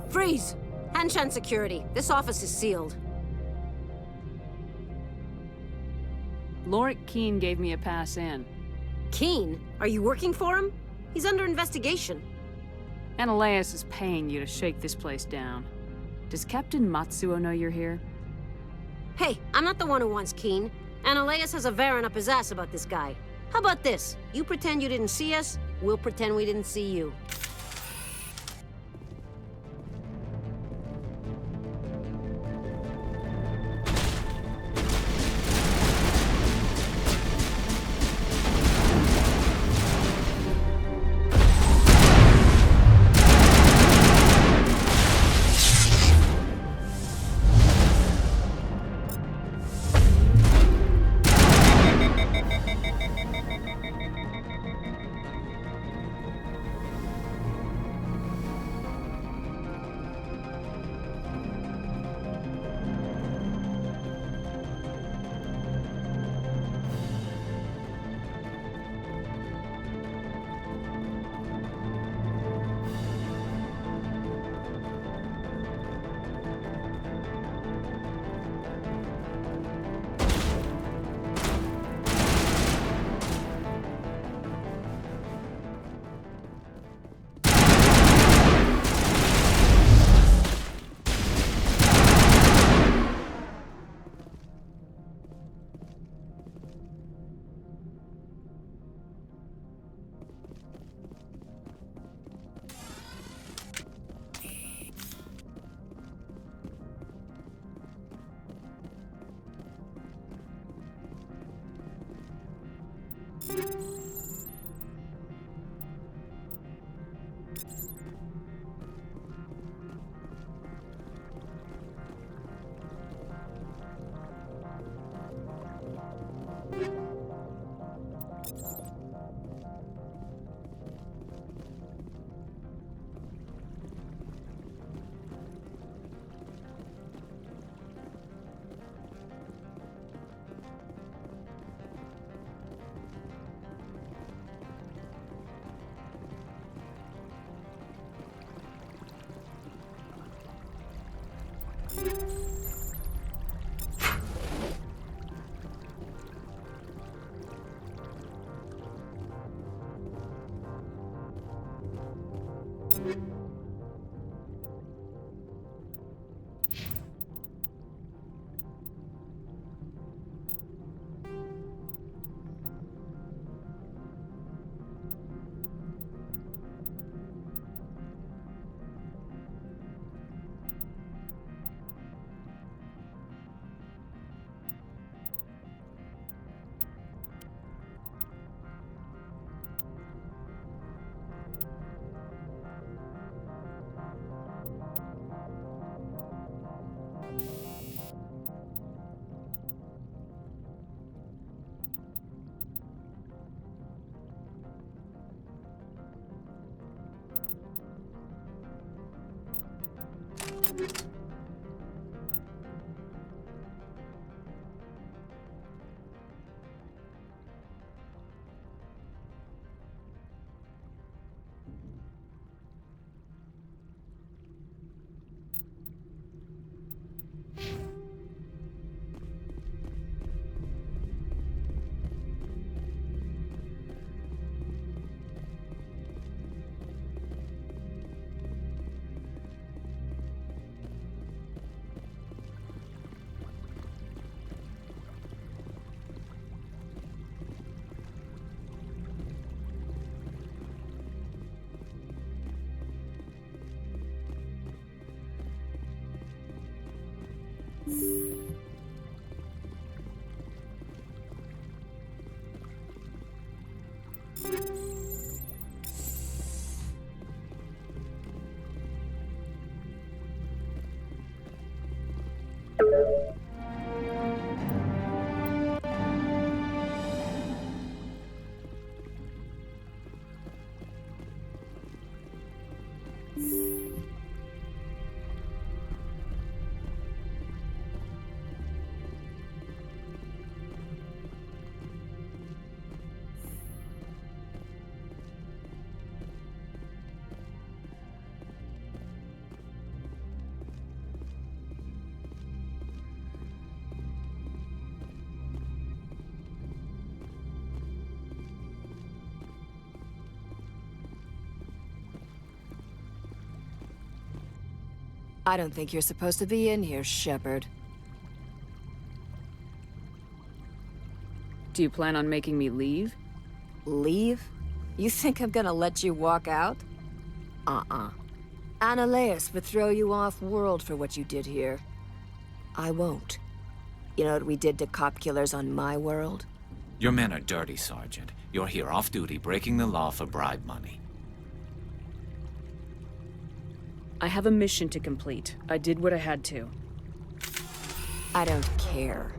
Freeze! Hanshan security. This office is sealed. Lorik Keene gave me a pass in. Keene? Are you working for him? He's under investigation. Ananias is paying you to shake this place down. Does Captain Matsuo know you're here? Hey, I'm not the one who wants Keene. Ananias has a Varen up his ass about this guy. How about this? You pretend you didn't see us, we'll pretend we didn't see you. I don't think you're supposed to be in here, Shepard. Do you plan on making me leave? Leave? You think I'm gonna let you walk out? Uh-uh. Annaleus would throw you off-world for what you did here. I won't. You know what we did to cop killers on my world? Your men are dirty, Sergeant. You're here off-duty, breaking the law for bribe money. I have a mission to complete. I did what I had to. I don't care.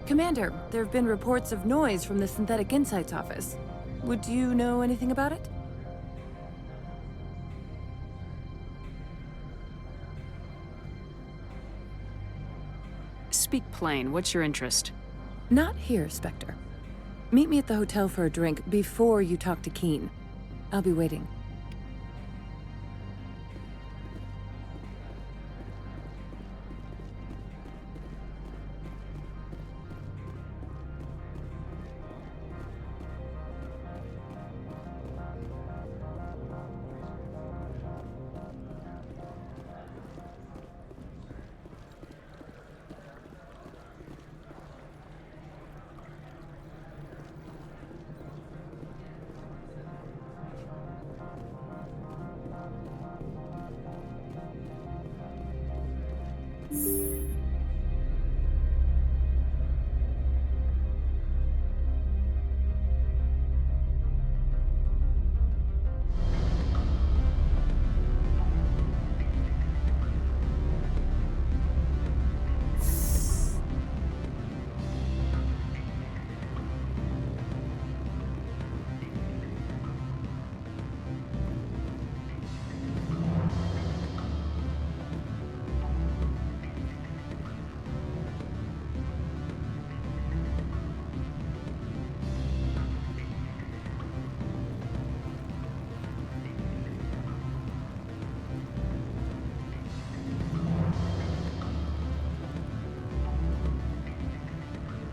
Commander, there have been reports of noise from the Synthetic Insights office. Would you know anything about it? Speak plain. What's your interest? Not here, Spectre. Meet me at the hotel for a drink before you talk to Keen. I'll be waiting.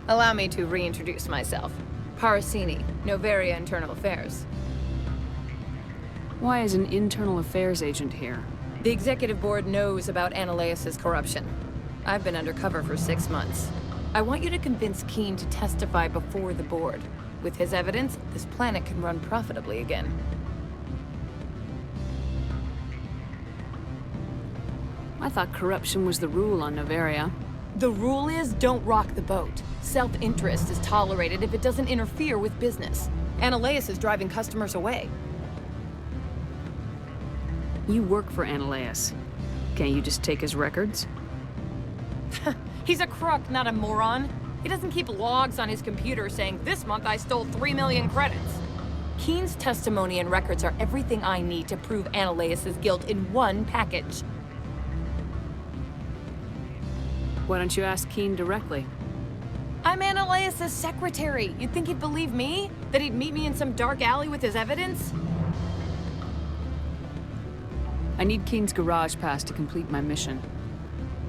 Allow me to reintroduce myself. Parasini, Noveria Internal Affairs. Why is an internal affairs agent here? The executive board knows about Ananias' corruption. I've been undercover for 6 months. I want you to convince Keene to testify before the board. With his evidence, this planet can run profitably again. I thought corruption was the rule on Noveria. The rule is, don't rock the boat. Self-interest is tolerated if it doesn't interfere with business. Ananias is driving customers away. You work for Ananias. Can't you just take his records? He's a crook, not a moron. He doesn't keep logs on his computer saying, this month I stole 3 million credits. Keene's testimony and records are everything I need to prove Ananias' guilt in one package. Why don't you ask Keene directly? I'm Ananias' secretary. You'd think he'd believe me? That he'd meet me in some dark alley with his evidence? I need Keene's garage pass to complete my mission.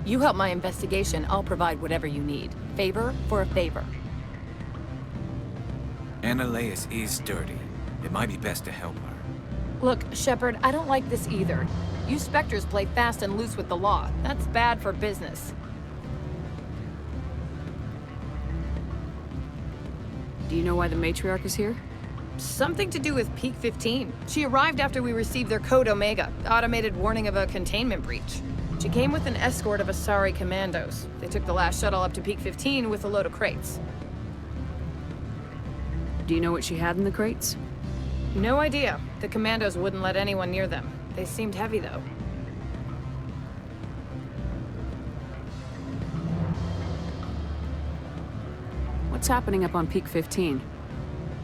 You help my investigation, I'll provide whatever you need. Favor for a favor. Ananias is dirty. It might be best to help her. Look, Shepard, I don't like this either. You Spectres play fast and loose with the law. That's bad for business. Do you know why the matriarch is here? Something to do with Peak 15. She arrived after we received their Code Omega, automated warning of a containment breach. She came with an escort of Asari commandos. They took the last shuttle up to Peak 15 with a load of crates. Do you know what she had in the crates? No idea. The commandos wouldn't let anyone near them. They seemed heavy, though. What's happening up on Peak 15?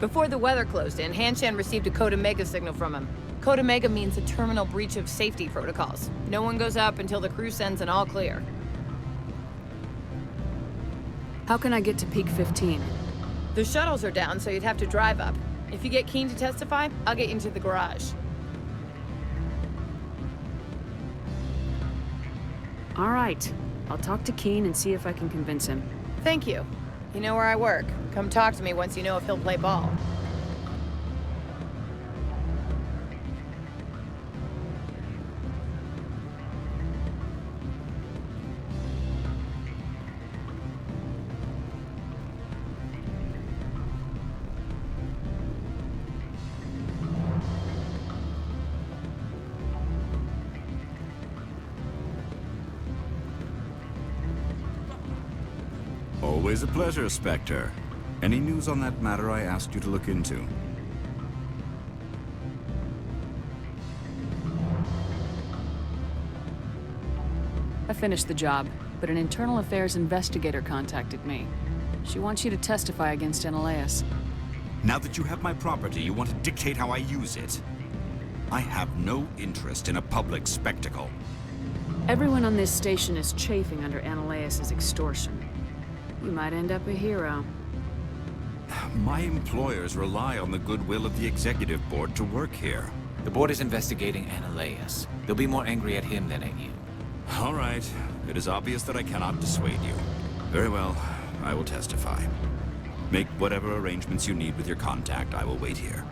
Before the weather closed in, Hanshan received a Code Omega signal from him. Code Omega means a terminal breach of safety protocols. No one goes up until the crew sends an all clear. How can I get to Peak 15? The shuttles are down, so you'd have to drive up. If you get Keene to testify, I'll get you into the garage. All right. I'll talk to Keene and see if I can convince him. Thank you. You know where I work. Come talk to me once you know if he'll play ball. Always a pleasure, Spectre. Any news on that matter I asked you to look into? I finished the job, but an internal affairs investigator contacted me. She wants you to testify against Ananias. Now that you have my property, you want to dictate how I use it. I have no interest in a public spectacle. Everyone on this station is chafing under Ananias' extortion. You might end up a hero. My employers rely on the goodwill of the executive board to work here. The board is investigating Ananias. They'll be more angry at him than at you. All right. It is obvious that I cannot dissuade you. Very well. I will testify. Make whatever arrangements you need with your contact. I will wait here.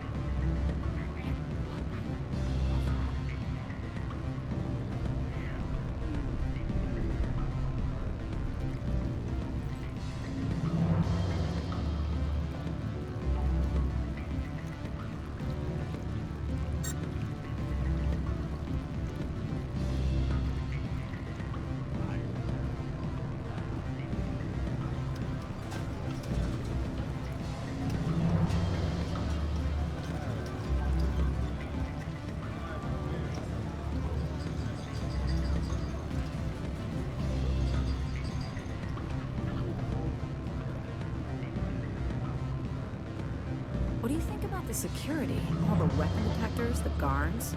What do you think about the security? All the weapon detectors, the guards?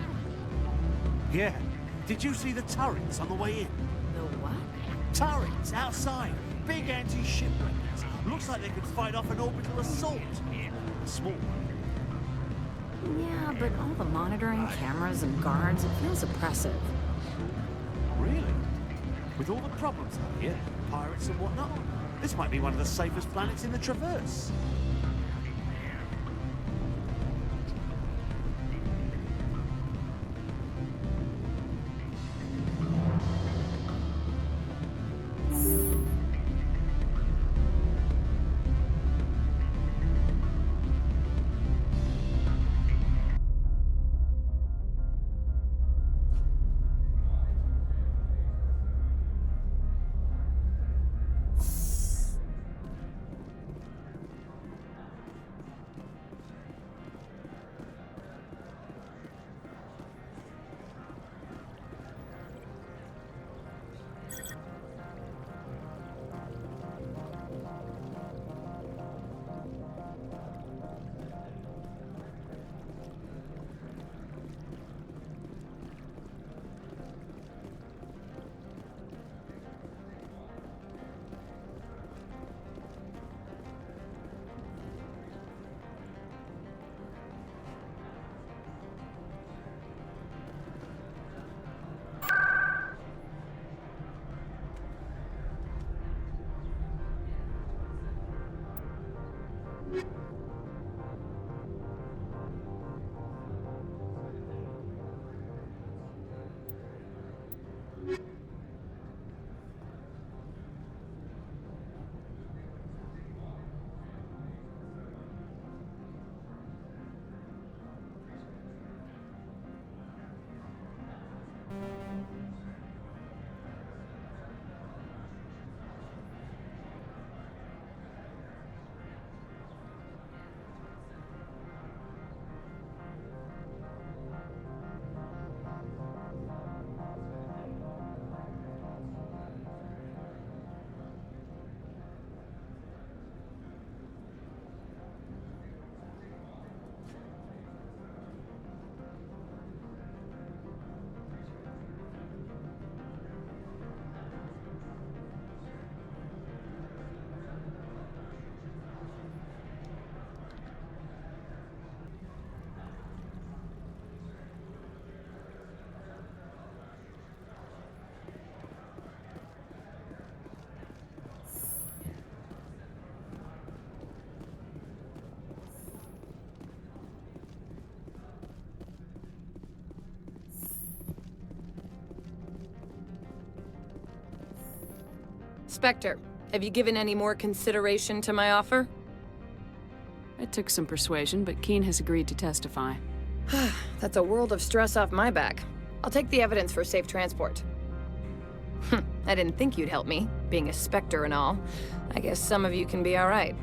Yeah. Did you see the turrets on the way in? The what? Turrets outside. Big anti-ship weapons. Looks like they could fight off an orbital assault. A small one. Yeah, but all the monitoring, cameras, and guards, it feels oppressive. Really? With all the problems out here, pirates and whatnot? This might be one of the safest planets in the Traverse. Spectre, have you given any more consideration to my offer? It took some persuasion, but Keen has agreed to testify. That's a world of stress off my back. I'll take the evidence for safe transport. I didn't think you'd help me, being a Spectre and all. I guess some of you can be alright.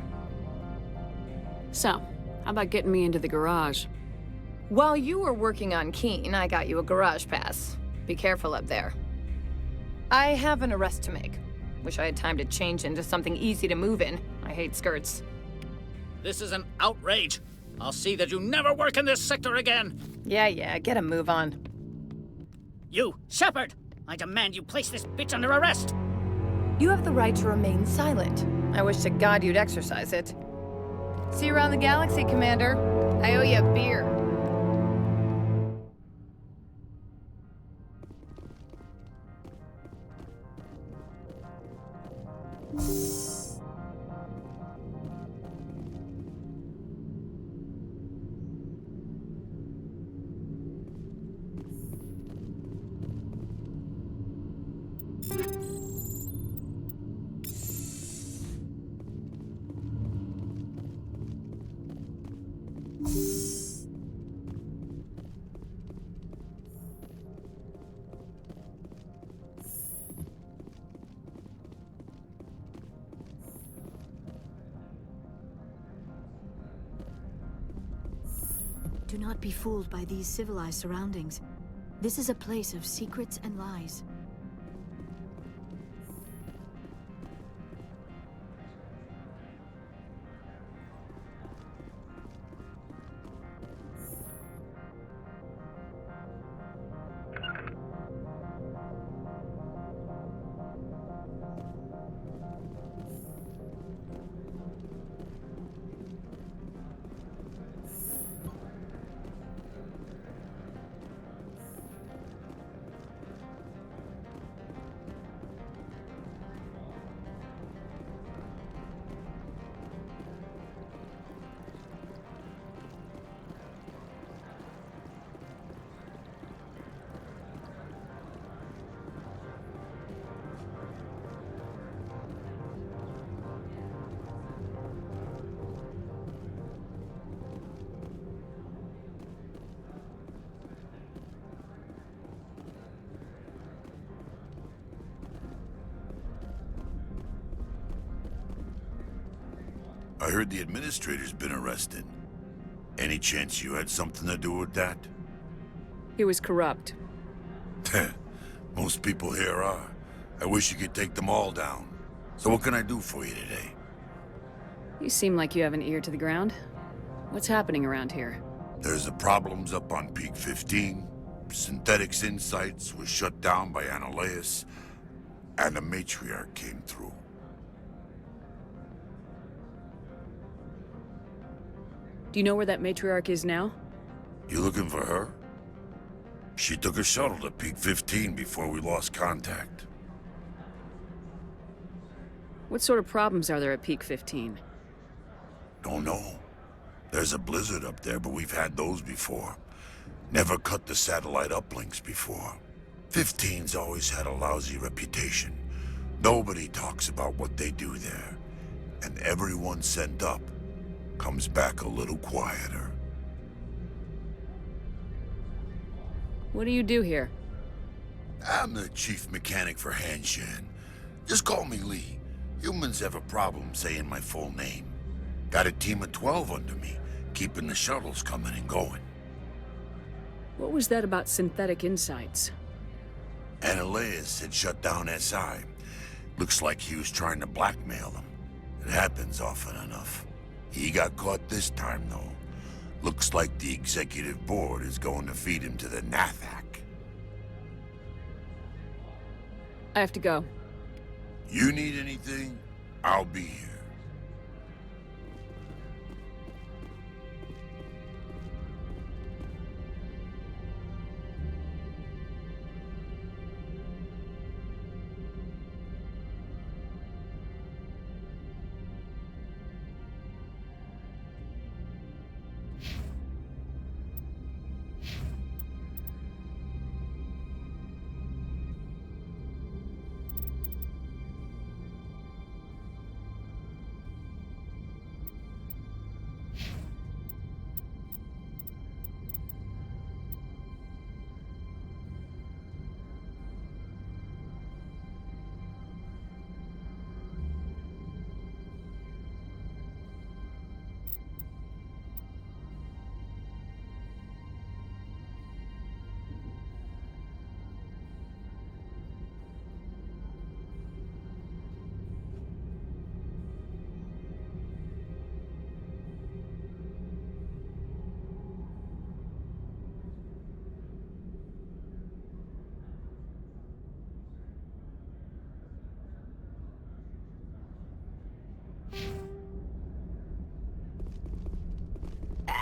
So, how about getting me into the garage? While you were working on Keen, I got you a garage pass. Be careful up there. I have an arrest to make. Wish I had time to change into something easy to move in. I hate skirts. This is an outrage. I'll see that you never work in this sector again. Yeah, get a move on. You, Shepard! I demand you place this bitch under arrest! You have the right to remain silent. I wish to God you'd exercise it. See you around the galaxy, Commander. I owe you a beer. Do not be fooled by these civilized surroundings. This is a place of secrets and lies. I heard the administrator's been arrested. Any chance you had something to do with that? He was corrupt. Most people here are. I wish you could take them all down. So what can I do for you today? You seem like you have an ear to the ground. What's happening around here? There's the problems up on Peak 15. Synthetics Insights was shut down by Annihilus. And the Matriarch came through. Do you know where that matriarch is now? You looking for her? She took a shuttle to Peak 15 before we lost contact. What sort of problems are there at Peak 15? Don't know. There's a blizzard up there, but we've had those before. Never cut the satellite uplinks before. 15's always had a lousy reputation. Nobody talks about what they do there. And everyone sent up comes back a little quieter. What do you do here? I'm the chief mechanic for Hanshan. Just call me Lee. Humans have a problem saying my full name. Got a team of 12 under me, keeping the shuttles coming and going. What was that about Synthetic Insights? Annihilus had shut down SI. Looks like he was trying to blackmail them. It happens often enough. He got caught this time, though. Looks like the executive board is going to feed him to the Nathak. I have to go. You need anything? I'll be here.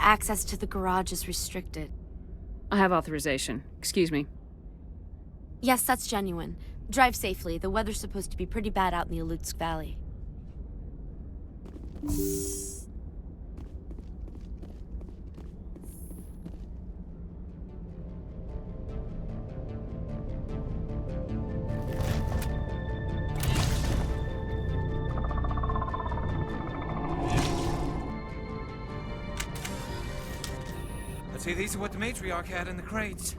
Access to the garage is restricted. I have authorization. Excuse me. Yes, that's genuine. Drive safely. The weather's supposed to be pretty bad out in the Alutsk Valley. Let's see, these are what the Matriarch had in the crates.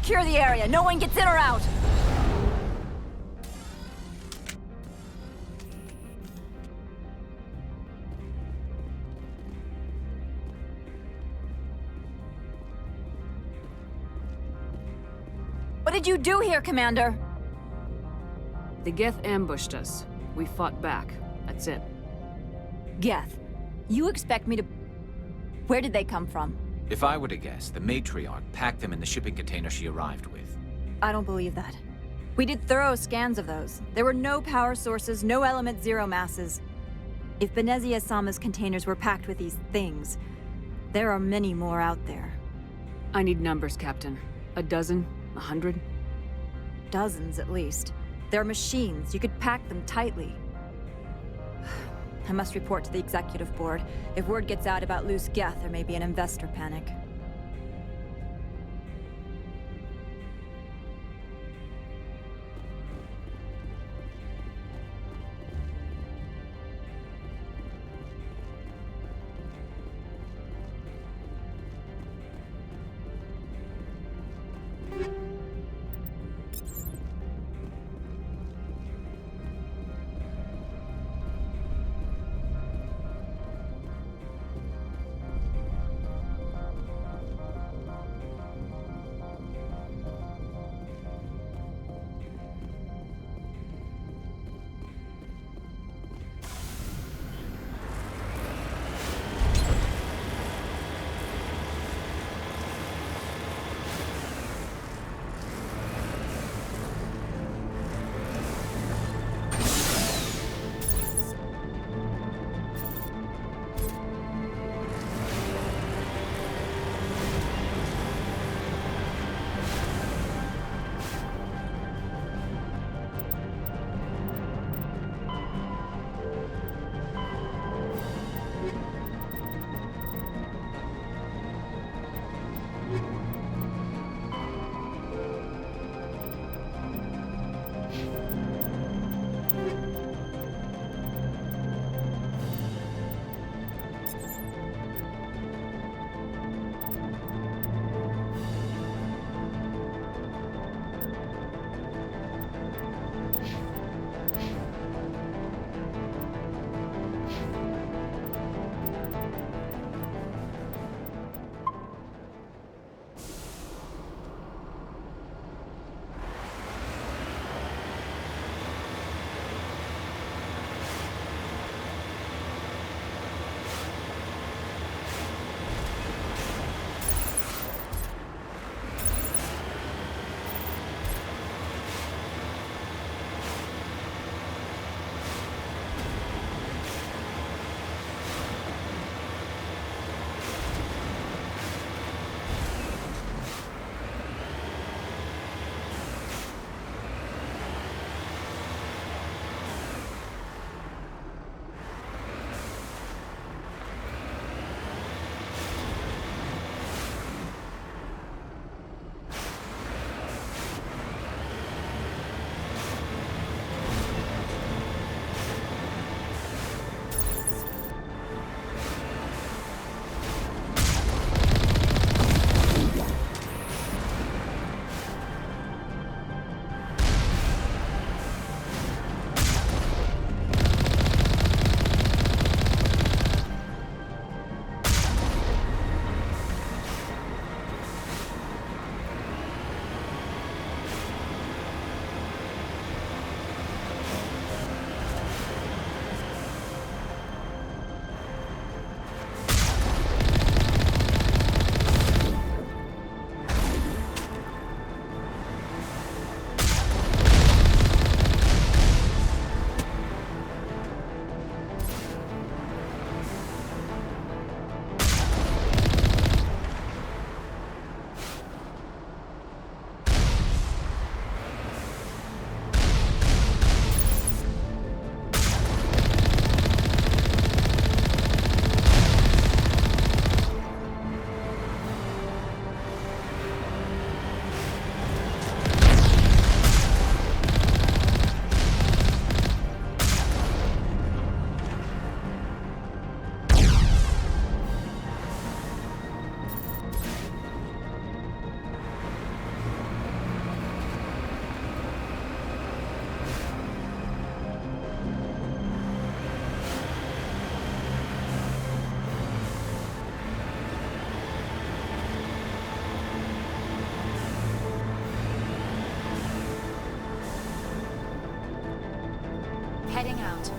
Secure the area. No one gets in or out. What did you do here, Commander? The Geth ambushed us. We fought back. That's it. Geth, you expect me to... Where did they come from? If I were to guess, the Matriarch packed them in the shipping container she arrived with. I don't believe that. We did thorough scans of those. There were no power sources, no element zero masses. If Benezia Sama's containers were packed with these things, there are many more out there. I need numbers, Captain. A dozen? 100? Dozens, at least. They're machines. You could pack them tightly. I must report to the executive board. If word gets out about loose Geth, there may be an investor panic. Heading out.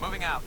Moving out.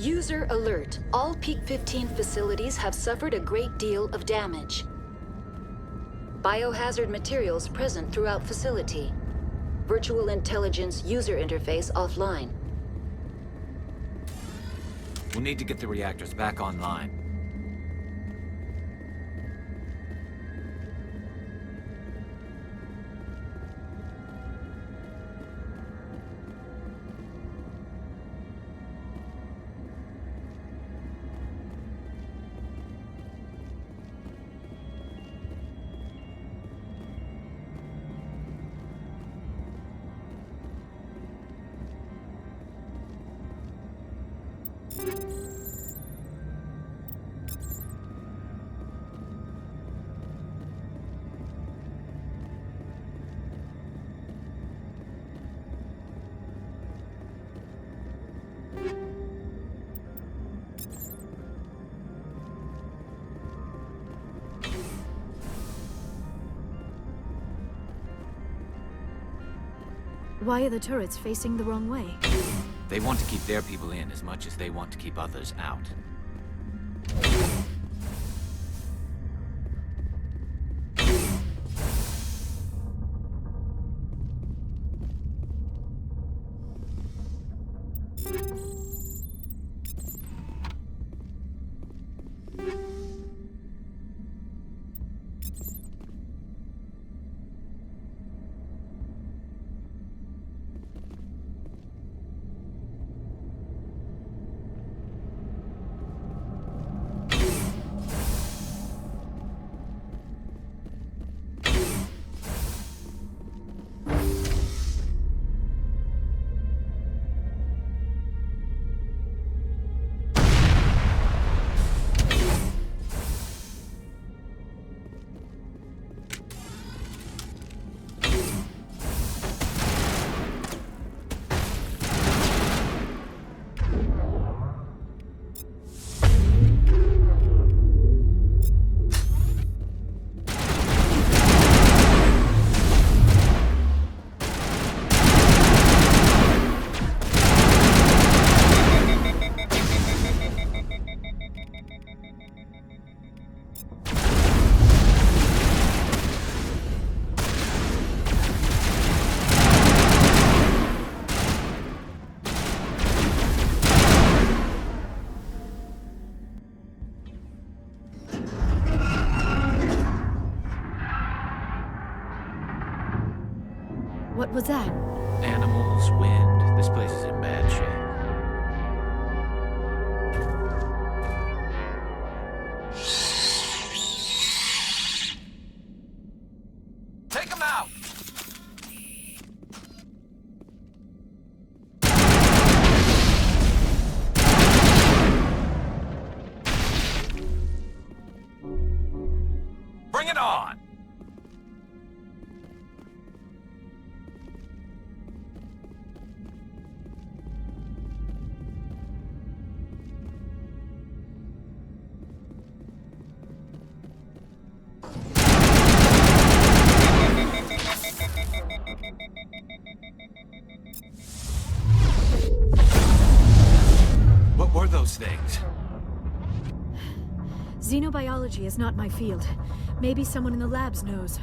User alert. All Peak 15 facilities have suffered a great deal of damage. Biohazard materials present throughout facility. Virtual intelligence user interface offline. We'll need to get the reactors back online. Why are the turrets facing the wrong way? They want to keep their people in as much as they want to keep others out. was that? Animals, wind. This place is in bad shape. Take him out! Bring it on! What were those things? Xenobiology is not my field. Maybe someone in the labs knows.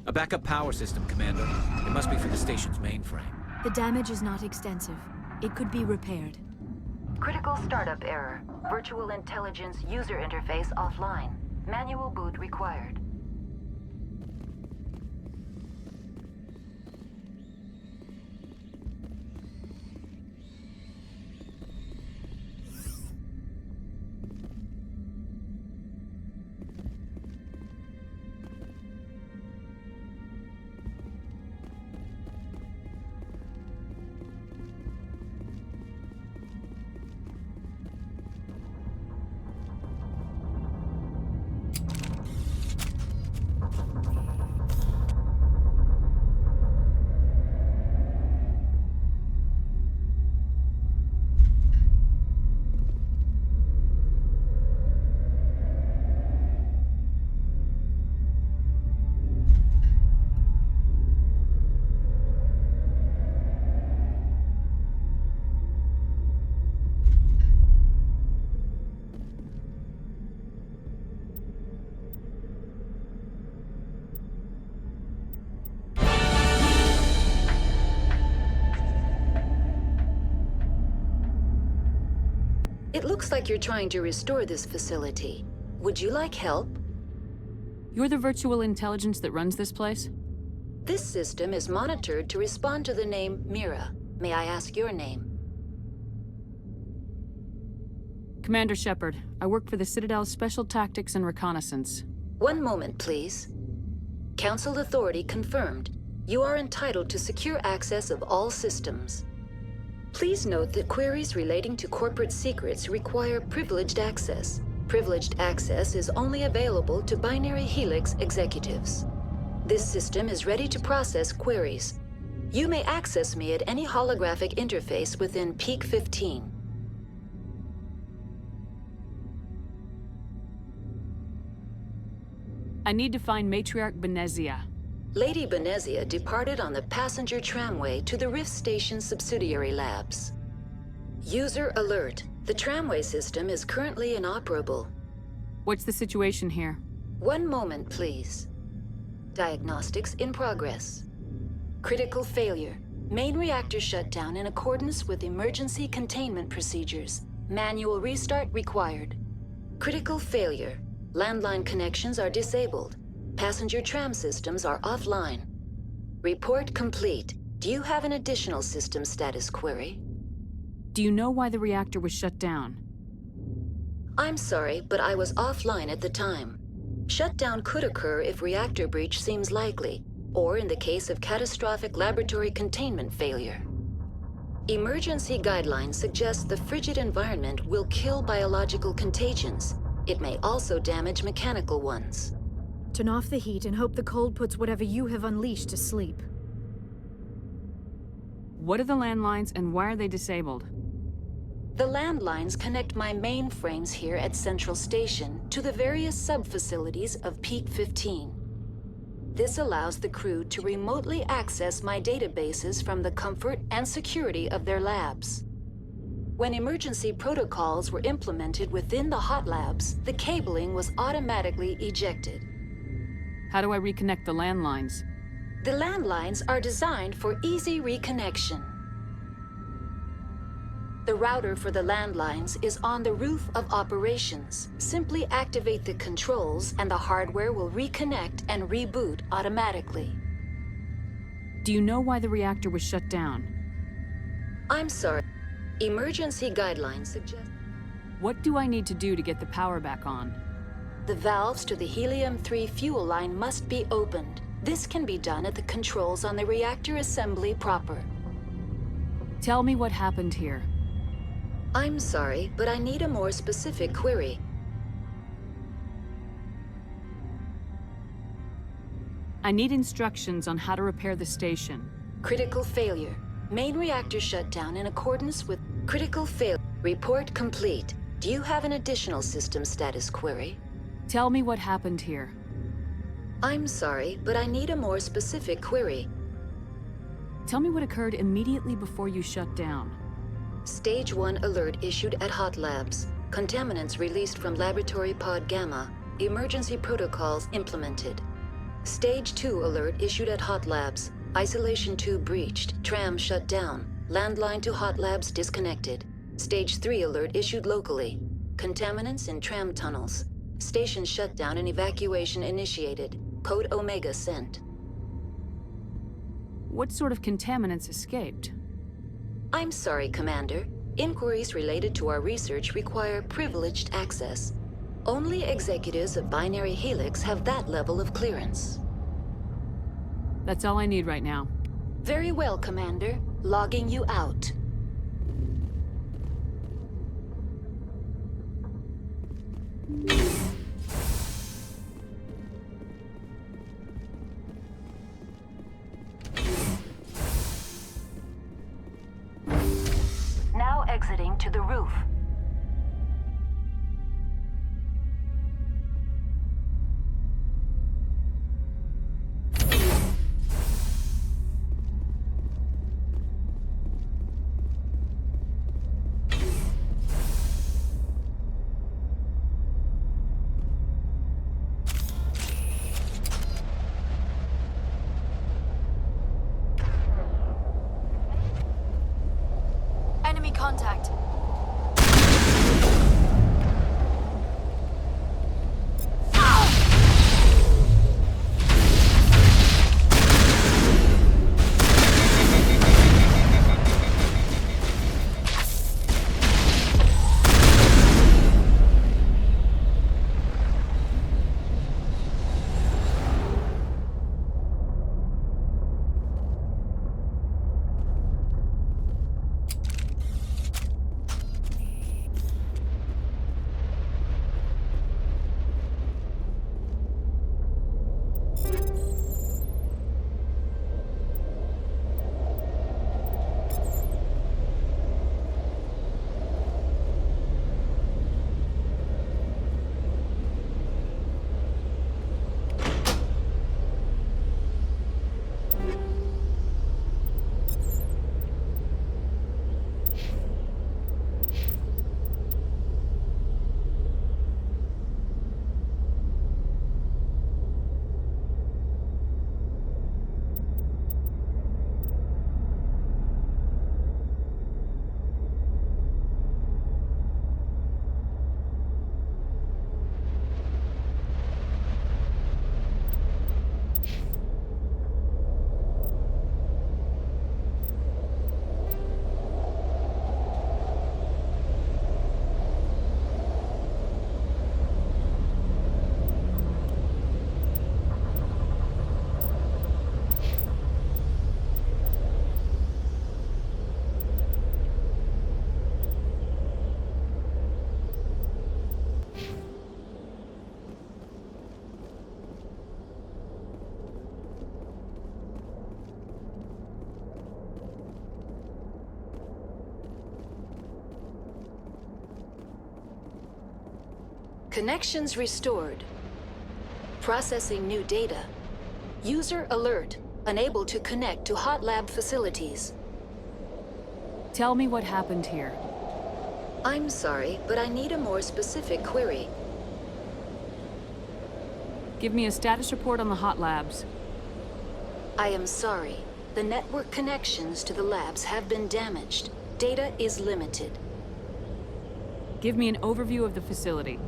A backup power system, Commander. It must be for the station's mainframe. The damage is not extensive. It could be repaired. Critical startup error. Virtual intelligence user interface offline. Manual boot required. Looks like you're trying to restore this facility. Would you like help? You're the virtual intelligence that runs this place? This system is monitored to respond to the name Mira. May I ask your name? Commander Shepard. I work for the Citadel's Special Tactics and Reconnaissance. One moment, please. Council authority confirmed. You are entitled to secure access of all systems. Please note that queries relating to corporate secrets require privileged access. Privileged access is only available to Binary Helix executives. This system is ready to process queries. You may access me at any holographic interface within Peak 15. I need to find Matriarch Benezia. Lady Benezia departed on the passenger tramway to the Rift Station subsidiary labs. User alert. The tramway system is currently inoperable. What's the situation here? One moment, please. Diagnostics in progress. Critical failure. Main reactor shut down in accordance with emergency containment procedures. Manual restart required. Critical failure. Landline connections are disabled. Passenger tram systems are offline. Report complete. Do you have an additional system status query? Do you know why the reactor was shut down? I'm sorry, but I was offline at the time. Shutdown could occur if reactor breach seems likely, or in the case of catastrophic laboratory containment failure. Emergency guidelines suggest the frigid environment will kill biological contagions. It may also damage mechanical ones. Turn off the heat and hope the cold puts whatever you have unleashed to sleep. What are the landlines and why are they disabled? The landlines connect my mainframes here at Central Station to the various sub-facilities of Peak 15. This allows the crew to remotely access my databases from the comfort and security of their labs. When emergency protocols were implemented within the hot labs, the cabling was automatically ejected. How do I reconnect the landlines? The landlines are designed for easy reconnection. The router for the landlines is on the roof of operations. Simply activate the controls and the hardware will reconnect and reboot automatically. Do you know why the reactor was shut down? I'm sorry. Emergency guidelines suggest... What do I need to do to get the power back on? The valves to the Helium-3 fuel line must be opened. This can be done at the controls on the reactor assembly proper. Tell me what happened here. I'm sorry, but I need a more specific query. I need instructions on how to repair the station. Critical failure. Main reactor shut down in accordance with critical failure. Report complete. Do you have an additional system status query? Tell me what happened here. I'm sorry, but I need a more specific query. Tell me what occurred immediately before you shut down. Stage 1 alert issued at Hot Labs. Contaminants released from Laboratory Pod Gamma. Emergency protocols implemented. Stage 2 alert issued at Hot Labs. Isolation tube breached. Tram shut down. Landline to Hot Labs disconnected. Stage 3 alert issued locally. Contaminants in tram tunnels. Station shutdown and evacuation initiated. Code Omega sent. What sort of contaminants escaped? I'm sorry, Commander. Inquiries related to our research require privileged access. Only executives of Binary Helix have that level of clearance. That's all I need right now. Very well, Commander. Logging you out. Now exiting to the roof. Enemy contact. Connections restored. Processing new data. User alert. Unable to connect to hot lab facilities. Tell me what happened here. I'm sorry, but I need a more specific query. Give me a status report on the hot labs. I am sorry. The network connections to the labs have been damaged. Data is limited. Give me an overview of the facility.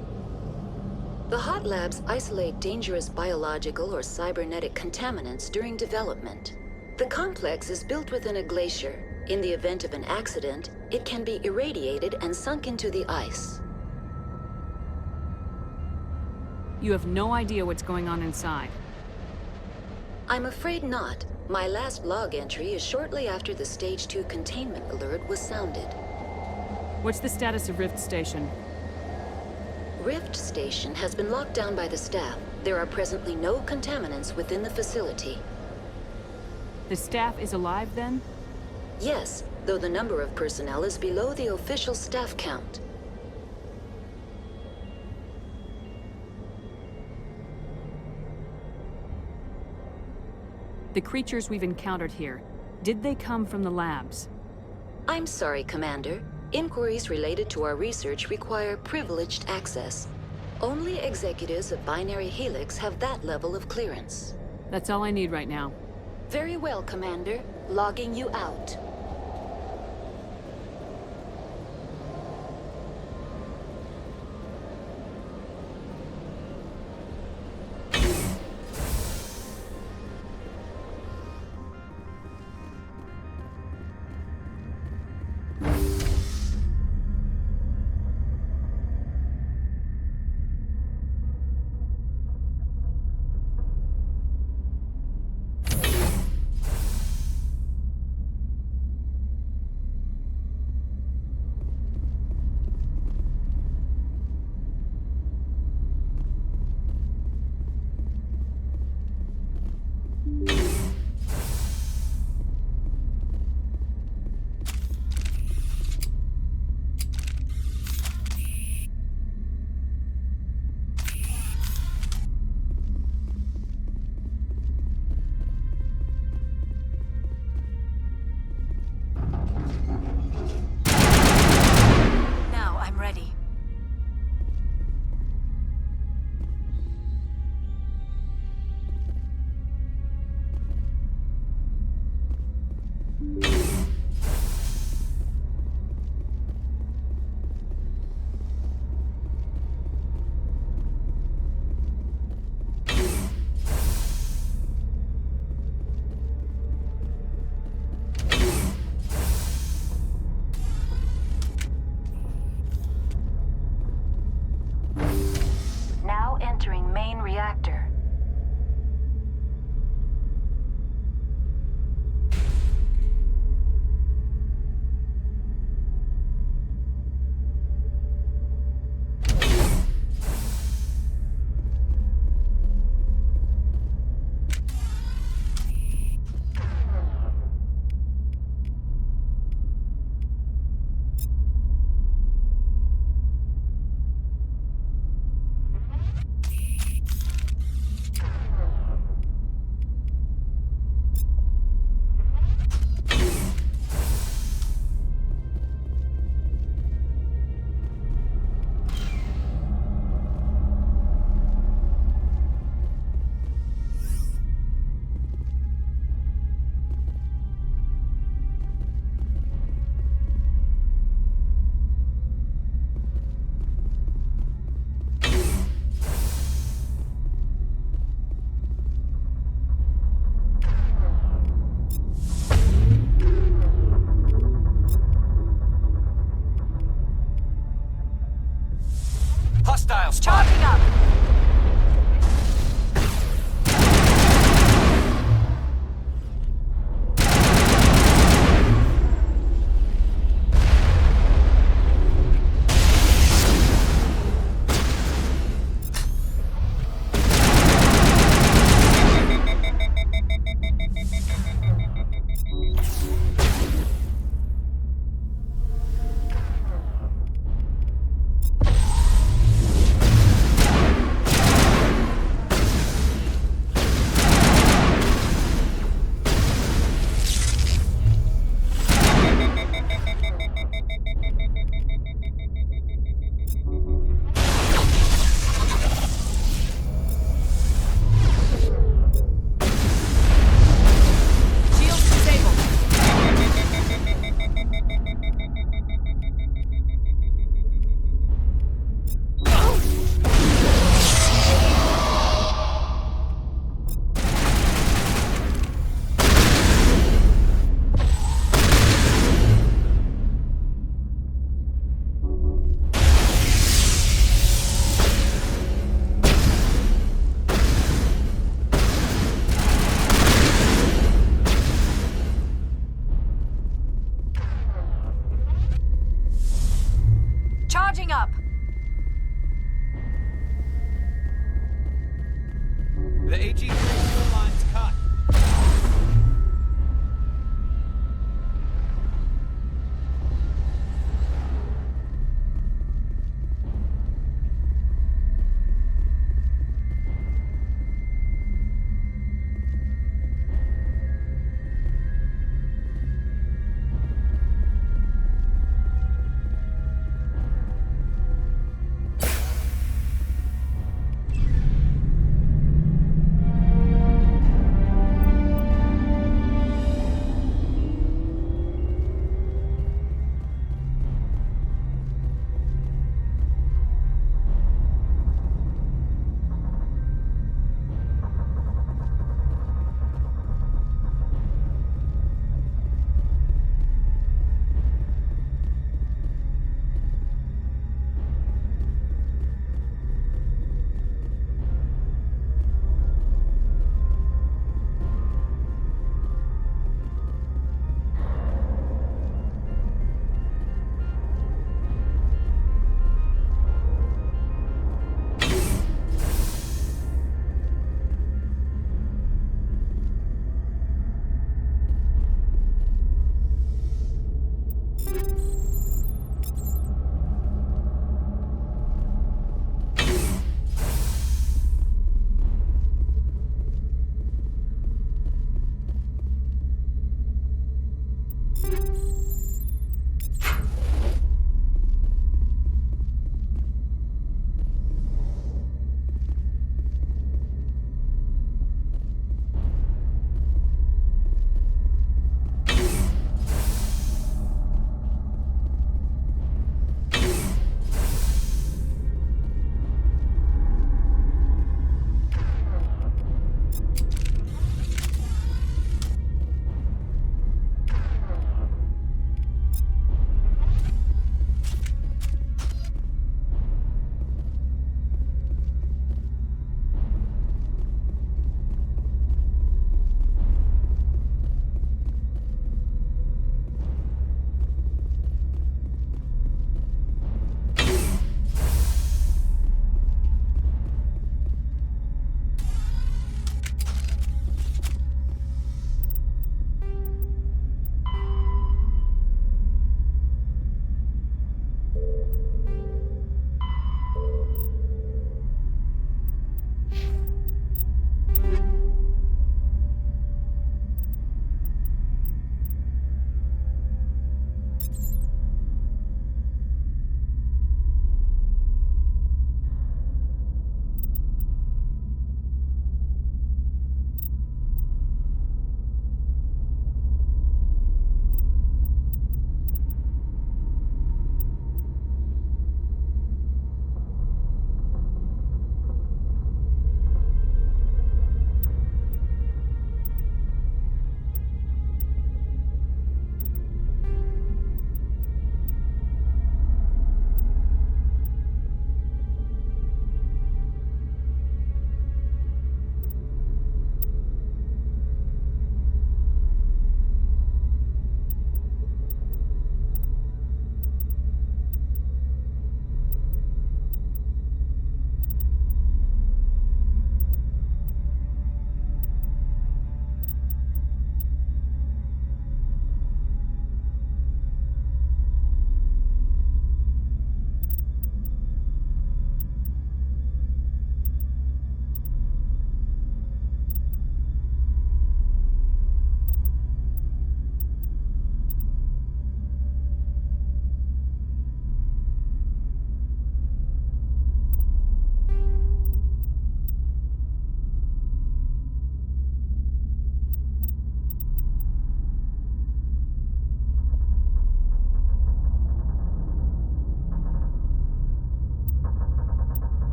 The hot labs isolate dangerous biological or cybernetic contaminants during development. The complex is built within a glacier. In the event of an accident, it can be irradiated and sunk into the ice. You have no idea what's going on inside. I'm afraid not. My last log entry is shortly after the Stage 2 containment alert was sounded. What's the status of Rift Station? Rift Station has been locked down by the staff. There are presently no contaminants within the facility. The staff is alive then? Yes, though the number of personnel is below the official staff count. The creatures we've encountered here, did they come from the labs? I'm sorry, Commander. Inquiries related to our research require privileged access. Only executives of Binary Helix have that level of clearance. That's all I need right now. Very well, Commander. Logging you out.